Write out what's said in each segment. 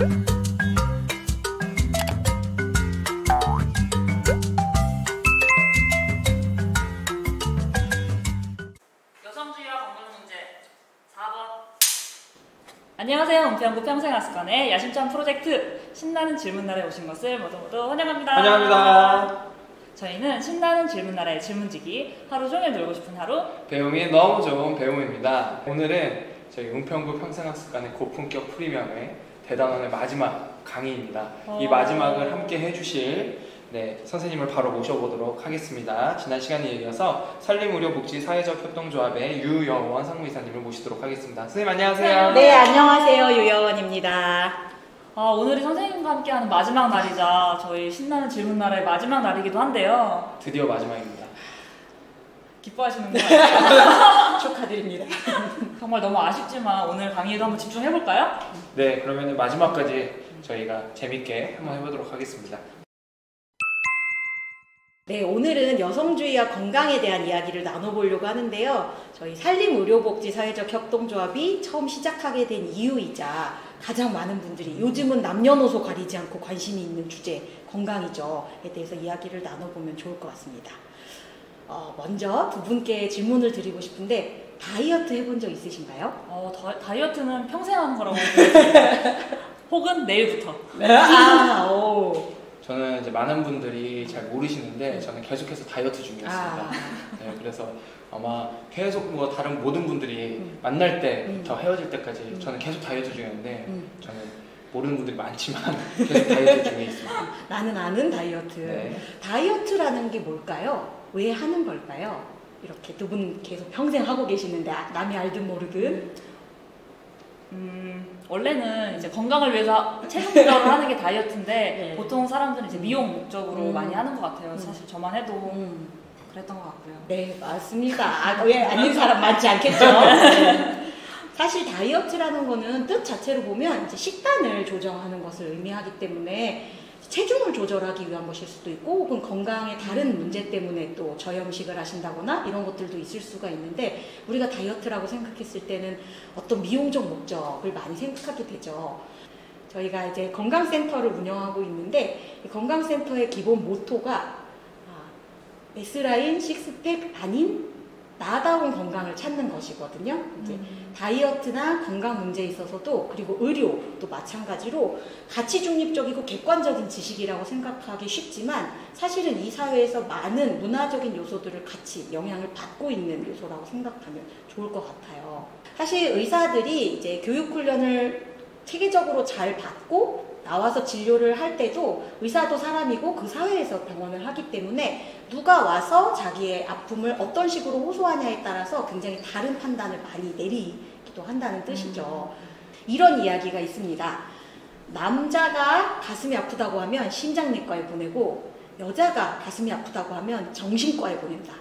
여성주의와 건강문제 4번. 안녕하세요. 은평구 평생학습관의 야심찬 프로젝트 신나는 질문날에 오신 것을 모두 환영합니다. 환영합니다. 저희는 신나는 질문날의 질문지기 하루 종일 놀고 싶은 하루 배움이 너무 좋은 배움입니다. 오늘은 저희 은평구 평생학습관의 고품격 프리미엄의 대단원의 마지막 강의입니다. 이 마지막을 함께 해주실 선생님을 바로 모셔보도록 하겠습니다. 지난 시간에 이어서 산림의료복지사회적협동조합의 유여원 상무이사님을 모시도록 하겠습니다. 선생님 안녕하세요. 네, 안녕하세요. 유여원입니다. 오늘이 선생님과 함께하는 마지막 날이자 저희 신나는 질문날의 마지막 날이기도 한데요. 드디어 마지막입니다. 기뻐하시는 거예요? 축하드립니다. 정말 너무 아쉽지만 오늘 강의에도 한번 집중해볼까요? 네, 그러면 마지막까지 저희가 재밌게 한번 해보도록 하겠습니다. 네, 오늘은 여성주의와 건강에 대한 이야기를 나눠보려고 하는데요. 저희 산림의료복지사회적협동조합이 처음 시작하게 된 이유이자 가장 많은 분들이 요즘은 남녀노소 가리지 않고 관심이 있는 주제, 건강이죠에 대해서 이야기를 나눠보면 좋을 것 같습니다. 먼저 두 분께 질문을 드리고 싶은데 다이어트 해본 적 있으신가요? 다이어트는 평생 하는 거라고 생각해요. 혹은 내일부터. 오. 저는 이제 많은 분들이 잘 모르시는데 저는 계속해서 다이어트 중이었습니다. 네, 그래서 아마 계속 다른 모든 분들이 만날 때부터 헤어질 때까지 저는 계속 다이어트 중이었는데 저는 모르는 분들이 많지만 계속 다이어트 중에 있습니다. 나는 아는 다이어트. 네. 다이어트라는 게 뭘까요? 왜 하는 걸까요? 이렇게 두 분 계속 평생 하고 계시는데 남이 알든 모르든. 원래는 이제 건강을 위해서 체중 조절을 하는 게 다이어트인데 네. 보통 사람들은 이제 미용 목적으로 많이 하는 것 같아요. 사실 저만 해도 그랬던 것 같고요. 네, 맞습니다. 왜 아닌 사람 많지 않겠죠? 네. 사실 다이어트라는 거는 뜻 자체로 보면 이제 식단을 조정하는 것을 의미하기 때문에 체중을 조절하기 위한 것일 수도 있고 혹은 건강에 다른 문제 때문에 또 저염식을 하신다거나 이런 것들도 있을 수가 있는데 우리가 다이어트라고 생각했을 때는 어떤 미용적 목적을 많이 생각하게 되죠. 저희가 이제 건강센터를 운영하고 있는데 이 건강센터의 기본 모토가 S라인 식스팩 아닌 나다운 건강을 찾는 것이거든요. 이제 다이어트나 건강 문제에 있어서도 그리고 의료도 마찬가지로 가치 중립적이고 객관적인 지식이라고 생각하기 쉽지만 사실은 이 사회에서 많은 문화적인 요소들을 같이 영향을 받고 있는 요소라고 생각하면 좋을 것 같아요. 사실 의사들이 이제 교육훈련을 체계적으로 잘 받고 나와서 진료를 할 때도 의사도 사람이고 그 사회에서 병원을 하기 때문에 누가 와서 자기의 아픔을 어떤 식으로 호소하냐에 따라서 굉장히 다른 판단을 많이 내리기도 한다는 뜻이죠. 이런 이야기가 있습니다. 남자가 가슴이 아프다고 하면 심장내과에 보내고 여자가 가슴이 아프다고 하면 정신과에 보낸다.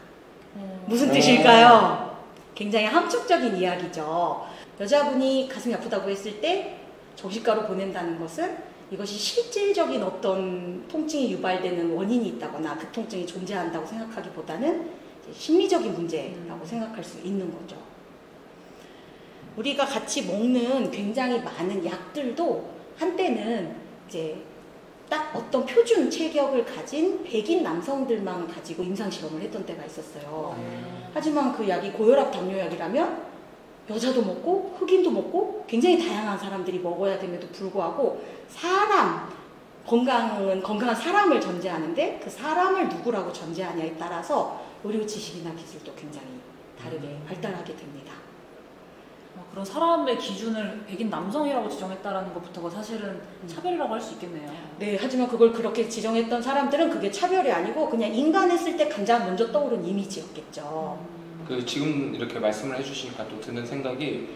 무슨 뜻일까요? 굉장히 함축적인 이야기죠. 여자분이 가슴이 아프다고 했을 때 정신과로 보낸다는 것은 이것이 실질적인 어떤 통증이 유발되는 원인이 있다거나 그 통증이 존재한다고 생각하기보다는 심리적인 문제라고 생각할 수 있는 거죠. 우리가 같이 먹는 굉장히 많은 약들도 한때는 이제 딱 어떤 표준 체격을 가진 백인 남성들만 가지고 임상실험을 했던 때가 있었어요. 하지만 그 약이 고혈압 당뇨약이라면 여자도 먹고 흑인도 먹고 굉장히 다양한 사람들이 먹어야 됨에도 불구하고 건강은 건강한 사람을 전제하는데 그 사람을 누구라고 전제하냐에 따라서 의료 지식이나 기술도 굉장히 다르게 발달하게 됩니다. 그런 사람의 기준을 백인 남성이라고 지정했다라는 것부터가 사실은 차별이라고 할 수 있겠네요. 네, 하지만 그걸 그렇게 지정했던 사람들은 그게 차별이 아니고 그냥 인간 했을 때 가장 먼저 떠오른 이미지였겠죠. 지금 이렇게 말씀을 해주시니까 또 드는 생각이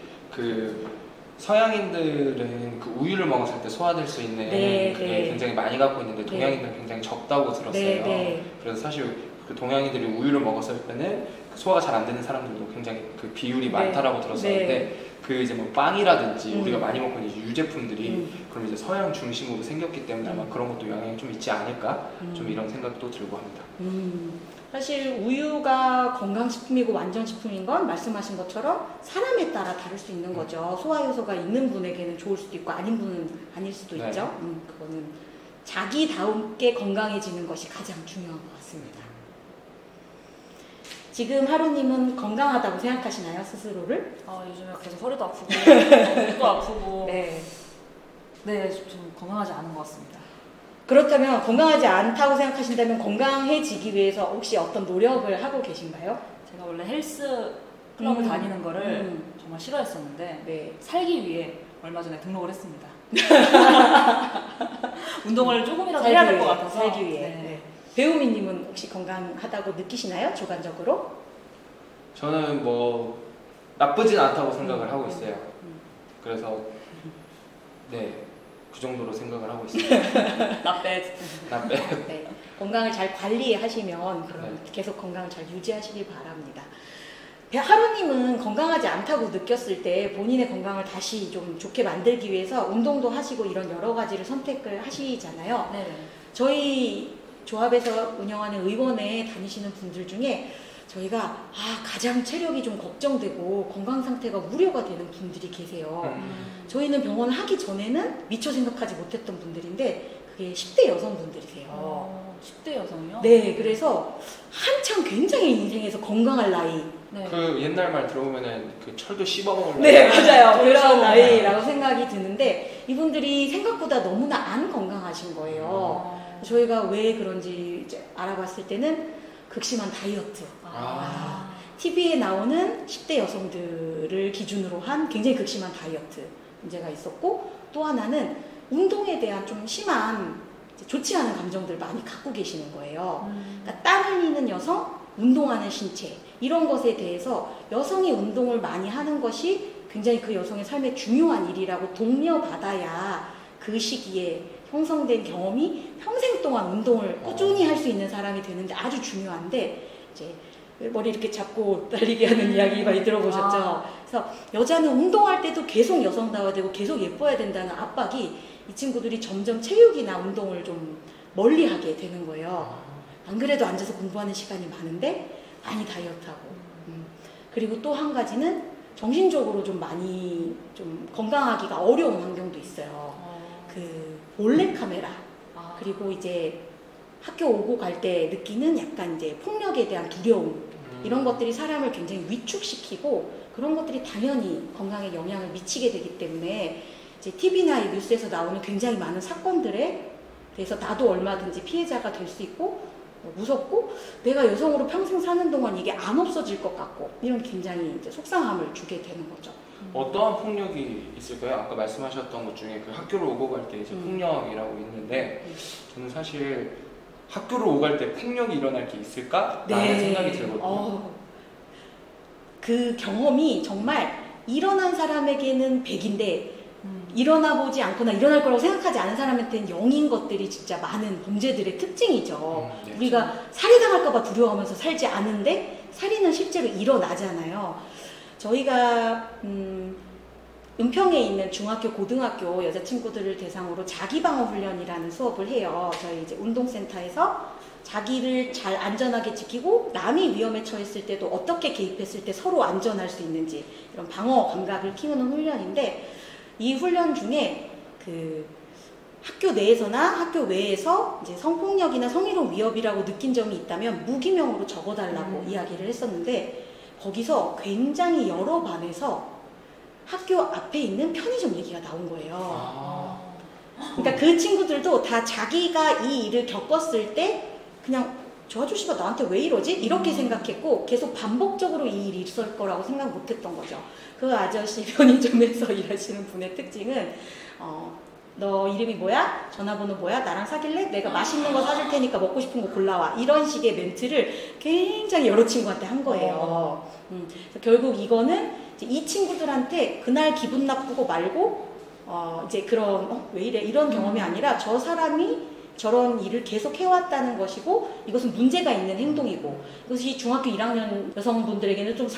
서양인들은 그 우유를 먹었을 때 소화될 수 있는 그게 굉장히 많이 갖고 있는데 동양인들은 굉장히 적다고 들었어요. 그래서 사실 그 동양인들이 우유를 먹었을 때는 소화가 잘 안 되는 사람들도 굉장히 그 비율이 많다라고 들었었는데 그 이제 뭐 빵이라든지 우리가 음. 많이 먹고 있는 이제 유제품들이 그럼 이제 서양 중심으로 생겼기 때문에 아마 그런 것도 영향이 좀 있지 않을까 좀 이런 생각도 들고 합니다. 사실 우유가 건강식품이고 완전식품인 건 말씀하신 것처럼 사람에 따라 다를 수 있는 거죠. 소화효소가 있는 분에게는 좋을 수도 있고 아닌 분은 아닐 수도 네. 있죠. 그거는 자기다움께 건강해지는 것이 가장 중요한 것 같습니다. 지금 하루님은 건강하다고 생각하시나요, 스스로를? 요즘에 계속 허리도 아프고 목도 아프고 네. 네, 좀 건강하지 않은 것 같습니다. 그렇다면 건강하지 않다고 생각하신다면 건강해지기 위해서 혹시 어떤 노력을 하고 계신가요? 제가 원래 헬스 클럽을 다니는 거를 정말 싫어했었는데 네. 살기 위해 얼마 전에 등록을 했습니다. 운동을 조금이라도 살기 해야 될 것 위해, 같아서 살기 위해. 네. 네. 배우미님은 혹시 건강하다고 느끼시나요? 주관적으로? 저는 뭐 나쁘진 않다고 생각을 하고 있어요. 그래서 네, 그 정도로 생각을 하고 있습니다. 나빼 네. 건강을 잘 관리하시면 그럼 네. 계속 건강을 잘 유지하시길 바랍니다. 하루님은 건강하지 않다고 느꼈을 때 본인의 건강을 다시 좀 좋게 만들기 위해서 운동도 하시고 이런 여러 가지를 선택을 하시잖아요. 네. 저희 조합에서 운영하는 의원에 다니시는 분들 중에 저희가 가장 체력이 좀 걱정되고 건강 상태가 우려가 되는 분들이 계세요. 저희는 병원 하기 전에는 미처 생각하지 못했던 분들인데 그게 10대 여성분들이세요. 10대 여성이요? 네, 그래서 한참 굉장히 인생에서 건강할 나이. 네. 그 옛날 말 들어보면은 그 철도 씹어먹을 네, 나이. 맞아요. 그렇죠. 그런 나이라고 생각이 드는데 이분들이 생각보다 너무나 안 건강하신 거예요. 저희가 왜 그런지 이제 알아봤을 때는 극심한 다이어트. TV에 나오는 10대 여성들을 기준으로 한 굉장히 극심한 다이어트 문제가 있었고 또 하나는 운동에 대한 좀 심한 좋지 않은 감정들 많이 갖고 계시는 거예요. 그러니까 땀 흘리는 여성, 운동하는 신체 이런 것에 대해서 여성이 운동을 많이 하는 것이 굉장히 그 여성의 삶에 중요한 일이라고 독려받아야 그 시기에 형성된 경험이 평생 동안 운동을 꾸준히 할 수 있는 사람이 되는데 아주 중요한데 이제 머리 이렇게 잡고 달리게 하는 이야기 많이 들어보셨죠? 그래서 여자는 운동할 때도 계속 여성다워야 되고 계속 예뻐야 된다는 압박이 이 친구들이 점점 체육이나 운동을 좀 멀리하게 되는 거예요. 안 그래도 앉아서 공부하는 시간이 많은데 많이 다이어트하고 그리고 또 한 가지는 정신적으로 좀 많이 좀 건강하기가 어려운 환경도 있어요. 그 몰래카메라 그리고 이제 학교 오고 갈 때 느끼는 약간 이제 폭력에 대한 두려움 이런 것들이 사람을 굉장히 위축시키고 그런 것들이 당연히 건강에 영향을 미치게 되기 때문에 이제 TV나 뉴스에서 나오는 굉장히 많은 사건들에 대해서 나도 얼마든지 피해자가 될 수 있고 무섭고 내가 여성으로 평생 사는 동안 이게 안 없어질 것 같고 이런 굉장히 이제 속상함을 주게 되는 거죠. 어떠한 폭력이 있을까요? 아까 말씀하셨던 것 중에 그 학교를 오고 갈 때 이제 폭력이라고 있는데 저는 사실 학교를 오고 갈 때 폭력이 일어날 게 있을까라는 생각이 들거든요. 그 경험이 정말 일어난 사람에게는 100인데 일어나 보지 않거나 일어날 거라고 생각하지 않은 사람한테는 0인 것들이 진짜 많은 범죄들의 특징이죠. 네. 우리가 살해당할까 봐 두려워하면서 살지 않은데 살인은 실제로 일어나잖아요. 저희가 은평에 있는 중학교, 고등학교 여자친구들을 대상으로 자기방어 훈련이라는 수업을 해요. 저희 이제 운동센터에서 자기를 잘 안전하게 지키고 남이 위험에 처했을 때도 어떻게 개입했을 때 서로 안전할 수 있는지 이런 방어 감각을 키우는 훈련인데 이 훈련 중에 그 학교 내에서나 학교 외에서 이제 성폭력이나 성희롱 위협이라고 느낀 점이 있다면 무기명으로 적어달라고 이야기를 했었는데 거기서 굉장히 여러 반에서 학교 앞에 있는 편의점 얘기가 나온 거예요. 그러니까 그 친구들도 다 자기가 이 일을 겪었을 때 그냥 저 아저씨가 나한테 왜 이러지? 이렇게 생각했고 계속 반복적으로 이 일이 있을 거라고 생각 못했던 거죠. 그 아저씨 편의점에서 일하시는 분의 특징은 너 이름이 뭐야? 전화번호 뭐야? 나랑 사귈래? 내가 맛있는 거 사줄 테니까 먹고 싶은 거 골라와. 이런 식의 멘트를 굉장히 여러 친구한테 한 거예요. 그래서 결국 이거는 이제 이 친구들한테 그날 기분 나쁘고 말고 이제 그런 왜 이래? 이런 경험이 아니라 저 사람이 저런 일을 계속 해왔다는 것이고 이것은 문제가 있는 행동이고 이것이 중학교 1학년 여성분들에게는 좀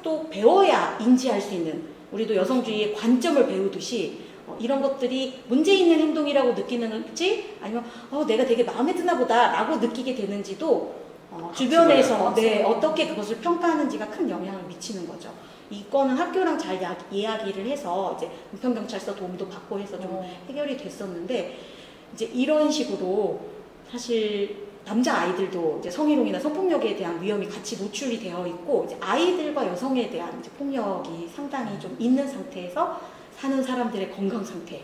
또 배워야 인지할 수 있는 우리도 여성주의의 관점을 배우듯이 이런 것들이 문제 있는 행동이라고 느끼는지 아니면 내가 되게 마음에 드나 보다라고 느끼게 되는지도 주변에서 어떻게 그것을 평가하는지가 큰 영향을 미치는 거죠. 이거는 학교랑 잘 이야기를 해서 이제 은평경찰서 도움도 받고 해서 좀 해결이 됐었는데 이제 이런 식으로 사실 남자 아이들도 이제 성희롱이나 성폭력에 대한 위험이 같이 노출이 되어 있고 이제 아이들과 여성에 대한 이제 폭력이 상당히 좀 있는 상태에서 사는 사람들의 건강 상태에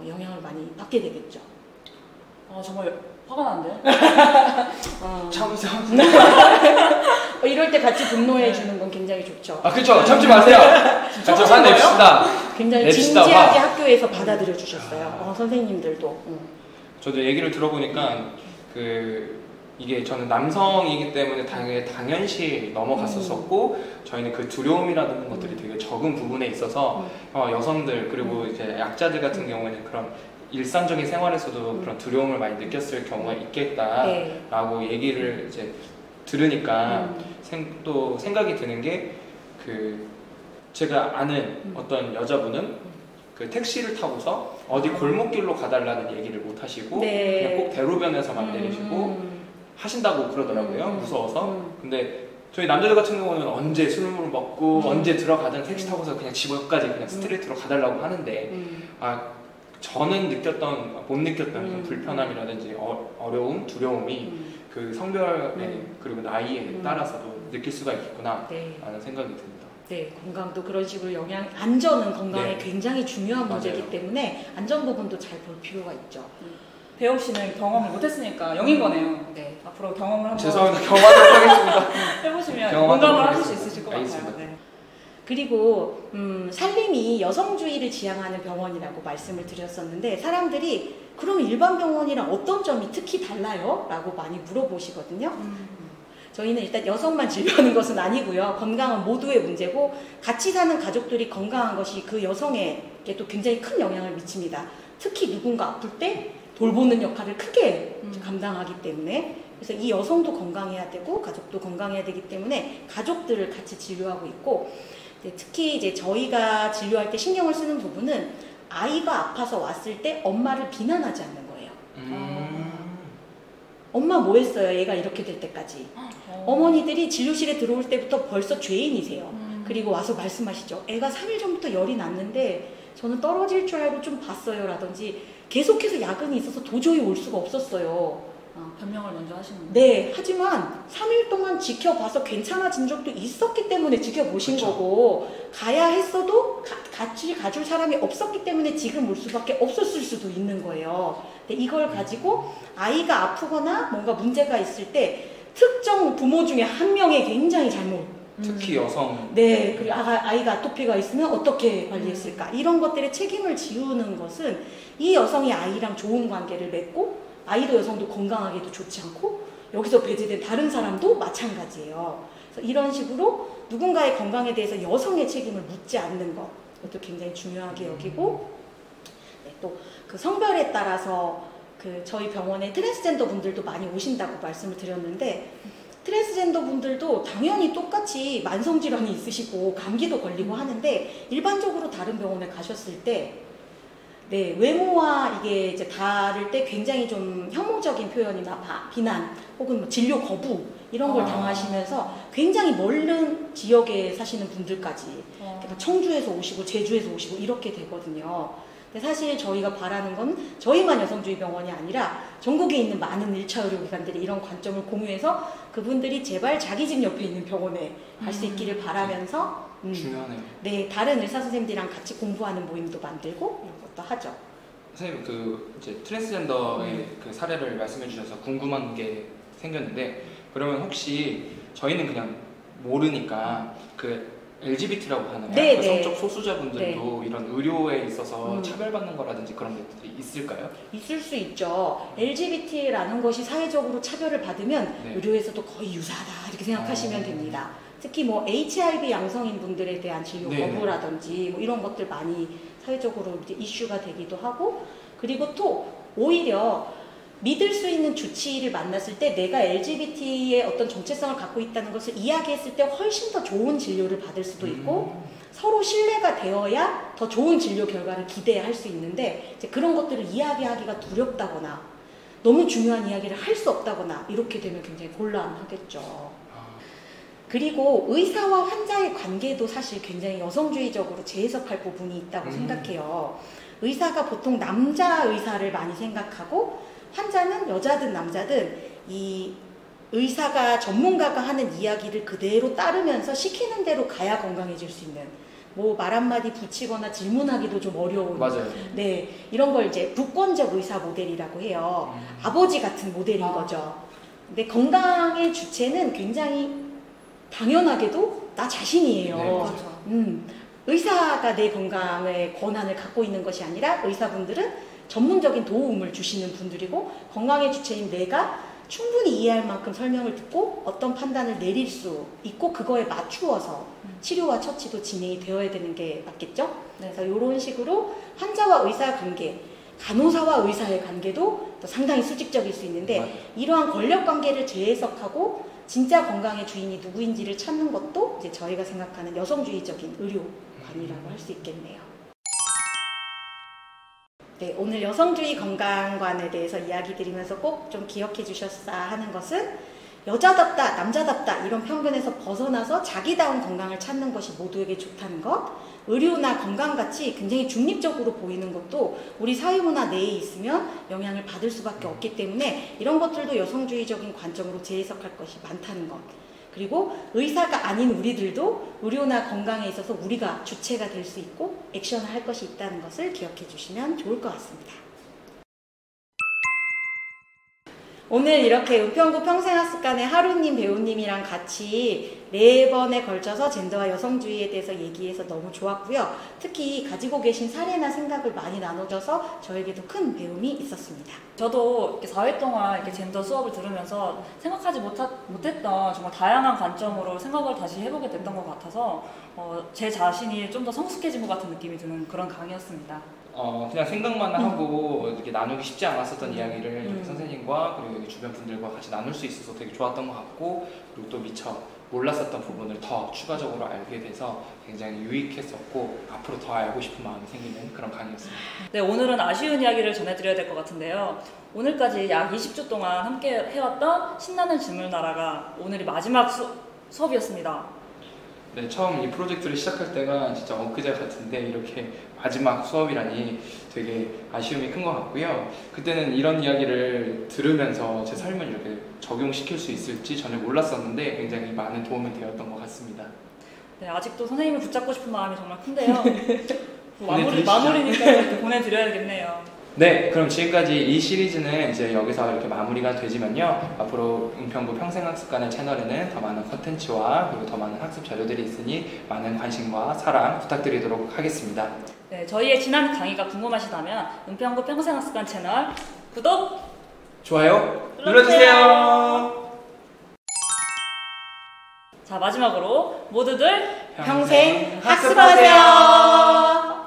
영향을 많이 받게 되겠죠. 정말 화가 나는데요? 참으세요. 이럴 때 같이 분노해 주는 건 굉장히 좋죠. 그렇죠. 참지 마세요. 같이 화냅시다. 굉장히 냅시다, 진지하게 학교에서 받아들여 주셨어요. 선생님들도. 저도 얘기를 들어보니까 이게 저는 남성이기 때문에 당연시 넘어갔었고 저희는 그 두려움이라는 것들이 되게 적은 부분에 있어서 여성들 그리고 이제 약자들 같은 경우에는 그런 일상적인 생활에서도 그런 두려움을 많이 느꼈을 경우가 있겠다라고 얘기를 이제 들으니까 또 생각이 드는 게 제가 아는 어떤 여자분은 그 택시를 타고서 어디 골목길로 가달라는 얘기를 못 하시고 그냥 꼭 대로변에서만 내리시고 하신다고 그러더라고요. 무서워서. 근데 저희 남자들 같은 경우는 언제 술을 먹고 언제 들어가든 택시 타고서 그냥 집 앞까지 그냥 스트레이트로 가달라고 하는데 저는 못 느꼈던 그 불편함이라든지 어려움, 두려움이 그 성별에 그리고 나이에 따라서도 느낄 수가 있겠구나 라는 생각이 듭니다. 네, 건강도 그런 식으로 안전은 건강에 굉장히 중요한 문제이기 맞아요. 때문에 안전 부분도 잘 볼 필요가 있죠. 배옥 씨는 경험을 못했으니까 영인 거네요. 네, 앞으로 경험을 한번 죄송합니다. 경험하도록 하겠습니다. 해보시면 경험하도록 공감을 하실 수 하겠습니다. 있으실 것 알겠습니다. 같아요. 네. 그리고 산림이 여성주의를 지향하는 병원이라고 말씀을 드렸었는데 사람들이 그럼 일반 병원이랑 어떤 점이 특히 달라요? 라고 많이 물어보시거든요. 저희는 일단 여성만 진료하는 것은 아니고요. 건강은 모두의 문제고 같이 사는 가족들이 건강한 것이 그 여성에게 또 굉장히 큰 영향을 미칩니다. 특히 누군가 아플 때 돌보는 역할을 크게 감당하기 때문에 그래서 이 여성도 건강해야 되고 가족도 건강해야 되기 때문에 가족들을 같이 진료하고 있고 특히 이제 저희가 진료할 때 신경을 쓰는 부분은 아이가 아파서 왔을 때 엄마를 비난하지 않는 거예요. 엄마 뭐 했어요? 얘가 이렇게 될 때까지. 어머니들이 진료실에 들어올 때부터 벌써 죄인이세요. 그리고 와서 말씀하시죠. 애가 3일 전부터 열이 났는데 저는 떨어질 줄 알고 좀 봤어요. 라든지 계속해서 야근이 있어서 도저히 올 수가 없었어요. 변명을 먼저 하시는 거예요? 네, 하지만 3일 동안 지켜봐서 괜찮아진 적도 있었기 때문에 지켜보신 그쵸. 거고 가야 했어도 같이 가줄 사람이 없었기 때문에 지금 올 수밖에 없었을 수도 있는 거예요. 근데 이걸 가지고 아이가 아프거나 뭔가 문제가 있을 때 특정 부모 중에 한 명이 굉장히 잘못 특히 여성 네, 그리고 아이가 아토피가 있으면 어떻게 관리했을까 이런 것들에 책임을 지우는 것은 이 여성이 아이랑 좋은 관계를 맺고 아이도 여성도 건강하게도 좋지 않고 여기서 배제된 다른 사람도 마찬가지예요. 그래서 이런 식으로 누군가의 건강에 대해서 여성의 책임을 묻지 않는 것 그것도 굉장히 중요하게 여기고 또 그 성별에 따라서 저희 병원에 트랜스젠더 분들도 많이 오신다고 말씀을 드렸는데 트랜스젠더 분들도 당연히 똑같이 만성질환이 있으시고 감기도 걸리고 하는데 일반적으로 다른 병원에 가셨을 때 네, 외모와 이게 이제 다를 때 굉장히 좀 혐오적인 표현이나 비난 혹은 뭐 진료 거부 이런 걸 당하시면서 굉장히 멀은 지역에 사시는 분들까지 청주에서 오시고 제주에서 오시고 이렇게 되거든요. 근데 사실 저희가 바라는 건 저희만 여성주의 병원이 아니라 전국에 있는 많은 1차 의료기관들이 이런 관점을 공유해서 그분들이 제발 자기 집 옆에 있는 병원에 갈 수 있기를 바라면서 중요하네요. 네, 다른 의사 선생님들이랑 같이 공부하는 모임도 만들고 이런 것도 하죠. 선생님 이제 트랜스젠더의 그 사례를 말씀해 주셔서 궁금한 게 생겼는데 그러면 혹시 저희는 그냥 모르니까 LGBT라고 하는 네, 그 네. 성적 소수자분들도 이런 의료에 있어서 차별받는 거라든지 그런 것들이 있을까요? 있을 수 있죠. LGBT라는 것이 사회적으로 차별을 받으면 네. 의료에서도 거의 유사하다 이렇게 생각하시면 됩니다. 특히 뭐 HIV 양성인 분들에 대한 진료 네. 거부라든지 뭐 이런 것들 많이 사회적으로 이제 이슈가 되기도 하고 그리고 또 오히려 믿을 수 있는 주치의를 만났을 때 내가 LGBT의 어떤 정체성을 갖고 있다는 것을 이야기했을 때 훨씬 더 좋은 진료를 받을 수도 있고 서로 신뢰가 되어야 더 좋은 진료 결과를 기대할 수 있는데 이제 그런 것들을 이야기하기가 두렵다거나 너무 중요한 이야기를 할 수 없다거나 이렇게 되면 굉장히 곤란하겠죠. 그리고 의사와 환자의 관계도 사실 굉장히 여성주의적으로 재해석할 부분이 있다고 생각해요. 의사가 보통 남자 의사를 많이 생각하고 환자는 여자든 남자든 이 의사가 전문가가 하는 이야기를 그대로 따르면서 시키는 대로 가야 건강해질 수 있는 뭐 말 한마디 붙이거나 질문하기도 좀 어려운 맞아요. 네, 이런 걸 이제 부권적 의사 모델이라고 해요. 아버지 같은 모델인 거죠. 근데 건강의 주체는 굉장히 당연하게도 나 자신이에요. 네, 맞아. 의사가 내 건강의 권한을 갖고 있는 것이 아니라 의사분들은 전문적인 도움을 주시는 분들이고 건강의 주체인 내가 충분히 이해할 만큼 설명을 듣고 어떤 판단을 내릴 수 있고 그거에 맞추어서 치료와 처치도 진행이 되어야 되는 게 맞겠죠? 네. 그래서 이런 식으로 환자와 의사 관계, 간호사와 의사의 관계도 또 상당히 수직적일 수 있는데 맞아요. 이러한 권력 관계를 재해석하고 진짜 건강의 주인이 누구인지를 찾는 것도 이제 저희가 생각하는 여성주의적인 의료관이라고 할 수 있겠네요. 네, 오늘 여성주의 건강관에 대해서 이야기 드리면서 꼭 좀 기억해 주셨어야 하는 것은 여자답다, 남자답다 이런 편견에서 벗어나서 자기다운 건강을 찾는 것이 모두에게 좋다는 것, 의료나 건강같이 굉장히 중립적으로 보이는 것도 우리 사회문화 내에 있으면 영향을 받을 수밖에 없기 때문에 이런 것들도 여성주의적인 관점으로 재해석할 것이 많다는 것, 그리고 의사가 아닌 우리들도 의료나 건강에 있어서 우리가 주체가 될 수 있고 액션을 할 것이 있다는 것을 기억해 주시면 좋을 것 같습니다. 오늘 이렇게 은평구 평생학습관의 하루님 배우님이랑 같이 4번에 걸쳐서 젠더와 여성주의에 대해서 얘기해서 너무 좋았고요. 특히 가지고 계신 사례나 생각을 많이 나눠줘서 저에게도 큰 배움이 있었습니다. 저도 이렇게 4회 동안 이렇게 젠더 수업을 들으면서 생각하지 못했던 정말 다양한 관점으로 생각을 다시 해보게 됐던 것 같아서 제 자신이 좀 더 성숙해진 것 같은 느낌이 드는 그런 강의였습니다. 그냥 생각만 하고 이렇게 나누기 쉽지 않았었던 이야기를 이렇게 선생님과 그리고 여기 주변 분들과 같이 나눌 수 있어서 되게 좋았던 것 같고 그리고 또 미처 몰랐었던 부분을 더 추가적으로 알게 돼서 굉장히 유익했었고 앞으로 더 알고 싶은 마음이 생기는 그런 강의였습니다. 네, 오늘은 아쉬운 이야기를 전해드려야 될 것 같은데요. 오늘까지 약 20주 동안 함께 해왔던 신나는 질문나라가 오늘이 마지막 수업이었습니다. 네, 처음 이 프로젝트를 시작할 때가 진짜 엊그제 같은데 이렇게 마지막 수업이라니 되게 아쉬움이 큰 것 같고요. 그때는 이런 이야기를 들으면서 제 삶을 이렇게 적용시킬 수 있을지 전혀 몰랐었는데 굉장히 많은 도움이 되었던 것 같습니다. 네, 아직도 선생님을 붙잡고 싶은 마음이 정말 큰데요. 보내드리시죠. 마무리니까 이렇게 보내드려야겠네요. 네, 그럼 지금까지 이 시리즈는 이제 여기서 이렇게 마무리가 되지만요. 앞으로 은평구 평생학습관의 채널에는 더 많은 컨텐츠와 그리고 더 많은 학습 자료들이 있으니 많은 관심과 사랑 부탁드리도록 하겠습니다. 네, 저희의 지난 강의가 궁금하시다면 은평구 평생학습관 채널 구독, 좋아요 눌러주세요. 자, 마지막으로 모두들 평생 학습하세요.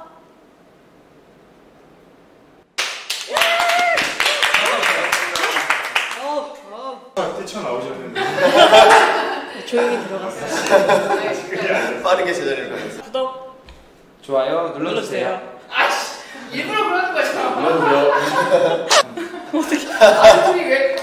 뛰쳐나오셨는데 조용히 들어갔어요. 빠르게 제자리를 가셨어요. 구독, 좋아요 눌러주세요. 일부러 그러는 거죠. 눌러주세요. 아니, 둘이 왜